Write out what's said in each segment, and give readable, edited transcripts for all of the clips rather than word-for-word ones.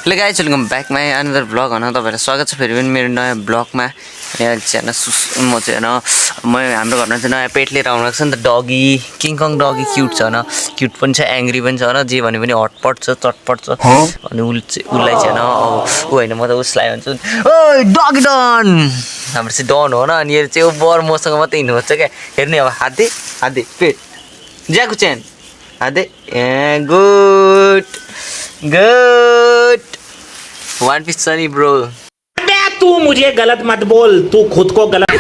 Hello guys welcome back my another blog होइन तपाईँलाई स्वागत छ फेरि पनि मेरो नयाँ ब्लगमा। यहाँ चाहिँ होइन म चाहिँ होइन हाम्रो घरमा चाहिँ नयाँ पेट लिएर आउनु छ नि त डगी किङकङ डगी क्युट छ होइन क्युट पनि छ एङ्ग्री पनि छ होइन जे भने पनि हटपट छ चटपट छ अनि उसलाई चाहिँ होइन ऊ होइन म त उसलाई भन्छु ओ डगी डन हाम्रो चाहिँ डन हो न अनि यो चाहिँ बर मसँग मात्रै हिँड्नुपर्छ क्या हेर्ने अब हाते पेट ज्याको चेन हाते ए गुड वन पीस सनी ब्रो तू मुझे गलत मत बोल तू खुद को गलत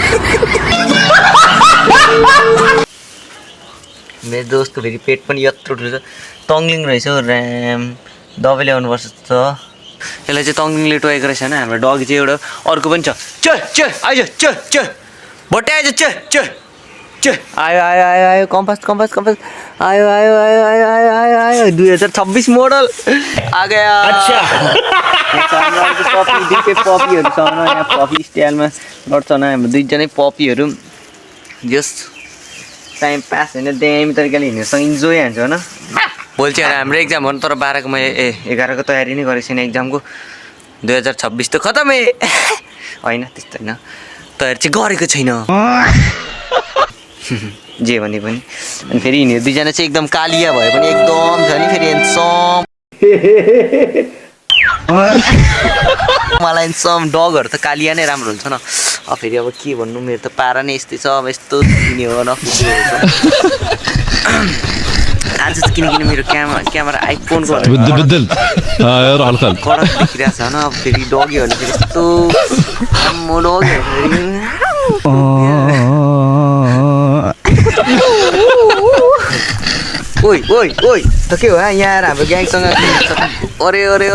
मेरो दोस्तको फेरि पेट पनि यत्रो ठुलो छ टङ्लिङ रहेछ ऱ्याम दबाई ल्याउनुपर्छ त यसलाई चाहिँ टङ्लिङले टोकेको रहेछ होइन हाम्रो डगी चाहिँ एउटा अर्को पनि छ आइज भट्टे आइज आयो कम्पास आयो 2026 मोडल आ गया। अच्छा पपीहरू छ न यहाँ पपी स्टाइलमा गर्छ न हाम्रो दुईजनै पपीहरू जस्ट टाइम पास होइन दामी तरिकाले हिँड्नेसँग इन्जोय हान्छ होइन भोलि चाहिँ हाम्रो एक्जाम हो नि तर 12 को म 11 को तयारी नै गरेको छैन एक्जामको 2026 त खतम होइन त्यस्तो होइन तयारी चाहिँ गरेको छैन जे भने पनि अनि फेरि यिनीहरू दुईजना चाहिँ एकदम कालिया भयो पनि एकदम छ नि फेरि मलाई सम डगहरू त कालिया नै राम्रो हुन्छ न अब फेरि अब के भन्नु मेरो त पारा नै यस्तै छ अब यस्तो दिने हो न आज त किनकिन मेरो क्यामेरा आइफोनको कडक देखिरहेको छ होइन अब फेरि डगीहरूले फेरि यस्तो म डगीहरू ओइ त के हो यहाँ आएर हाम्रो ग्याङसँग अरे अरे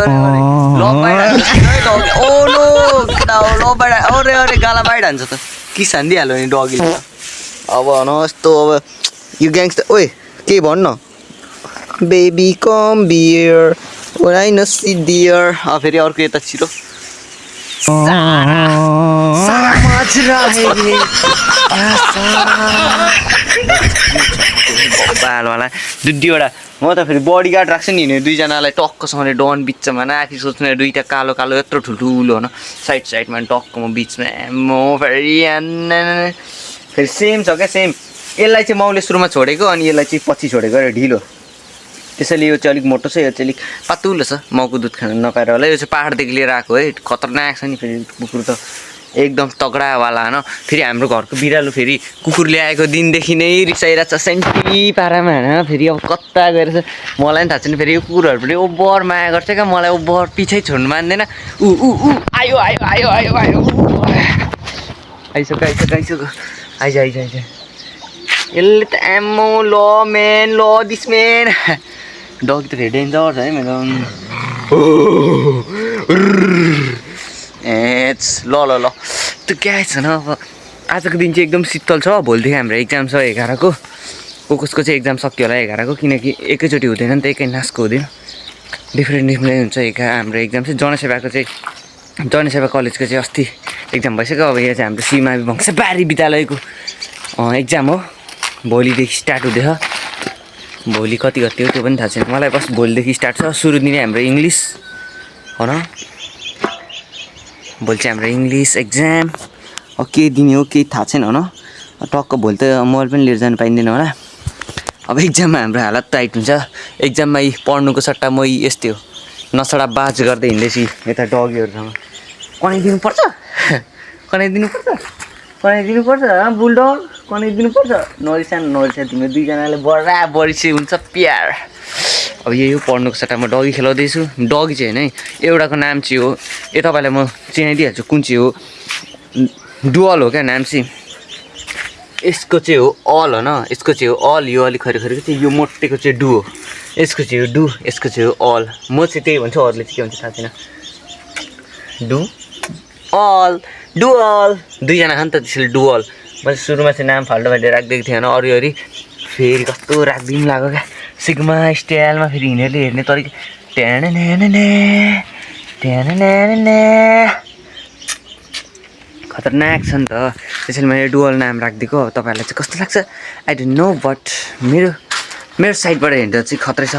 गाला बाइड हान्छ त किस हानिदिइहाल्यो नि डगीले अब भन यस्तो अब यो ग्याङ्स ओइ के भन्न बेबी कम बियर ओराइ नसी डियर फेरि अर्को यता छिटो बालवाला दुईवटा म त फेरि बडी गार्ड राख्छु नि दुईजनालाई टक्कसँगले डन बिचमा नाखी सोच्ने दुईवटा कालो यत्रो ठुल्ठुलो होइन साइडमा टक्कमा बिचमा म फेरि सेम छ क्या सेम यसलाई चाहिँ माउले सुरुमा छोडेको अनि यसलाई चाहिँ पछि छोडेको अरे ढिलो त्यसैले यो चाहिँ अलिक मोटो छ यो चाहिँ अलिक पातुलो छ माउको दुध खान नपाएर होला यो चाहिँ पाहाडदेखि लिएर आएको है खतरनाक छ नि फेरि कुकुर त एकदम तगडावाला होइन फेरि हाम्रो घरको बिरालो फेरि कुकुर ल्याएको दिनदेखि नै रिसाइरहेको छ सेन्टी पारामा होइन फेरि अब कता गएर मलाई पनि थाहा छैन फेरि यो कुकुरहरू पनि ओभर माया गर्छ क्या मलाई ओभर पछि छोड्नु मान्दैन आयो आइज यसले त एमो ल दिस मेन डगी त फेरि डेन्जर छ है मेरो ल त्यो क्या छ न अब आजको दिन चाहिँ एकदम शीतल छ भोलिदेखि हाम्रो एक्जाम छ 11 को कसको चाहिँ एक्जाम सक्यो होला 11 को किनकि एकैचोटि हुँदैन नि त एकै नासको हुँदैन डिफ्रेन्ट हुन्छ हाम्रो एक्जाम चाहिँ जनसेवा कलेजको चाहिँ अस्ति एक्जाम भइसक्यो अब यहाँ चाहिँ हाम्रो सीमा वंशबारी विद्यालयको एक्जाम हो भोलिदेखि स्टार्ट हुँदैछ भोलि कति हो त्यो पनि थाहा छैन मलाई बस भोलिदेखि स्टार्ट छ सुरु दिने हाम्रो इङ्ग्लिस हो न भोलि चाहिँ हाम्रो इङ्ग्लिस एक्जाम अब के दिने हो केही थाहा छैन होइन टक्क भोलि त मोबाइल पनि लिएर जानु पाइँदैन होला अब एक्जाममा हाम्रो हालत टाइट हुन्छ एक्जाममा पढ्नुको सट्टा म यस्तै हो नसडा बाज गर्दै हिँड्दैछु यता डगीहरूसँग कनाइदिनुपर्छ बुलडग कनाइदिनुपर्छ नरिसा तिम्रो दुईजनाले बराबरी चाहिँ हुन्छ प्यार अब यही हो पढ्नुको सट्टामा डगी खेलाउँदैछु डगी चाहिँ होइन एउटाको नाम चाहिँ हो तपाईँलाई म चिनाइदिइहाल्छु कुन चाहिँ हो डुअल हो क्या नाम चाहिँ यसको चाहिँ हो अल होइन यसको चाहिँ हो अल यो अलिक खरीको चाहिँ यो मोटेको चाहिँ डु हो यसको चाहिँ हो डु यसको चाहिँ हो अल म चाहिँ त्यही भन्छु अरूले चाहिँ के भन्छ थाहा छैन डुअल दुईजना खान त त्यसले डुअल मैले सुरुमा चाहिँ नाम फाल्टो राखिदिएको थिएँ होइन अरू फेरि कस्तो राखिदिउँ लाग्यो क्या सिग्मा स्टाइलमा फेरि हिँडेरले हेर्ने तरिका खतरनाक छ नि त त्यसैले मैले डुअल नाम राखिदिएको तपाईँहरूलाई चाहिँ कस्तो लाग्छ आई डोन्ट नो बट मेरो साइडबाट हेर्दा चाहिँ खतरै छ।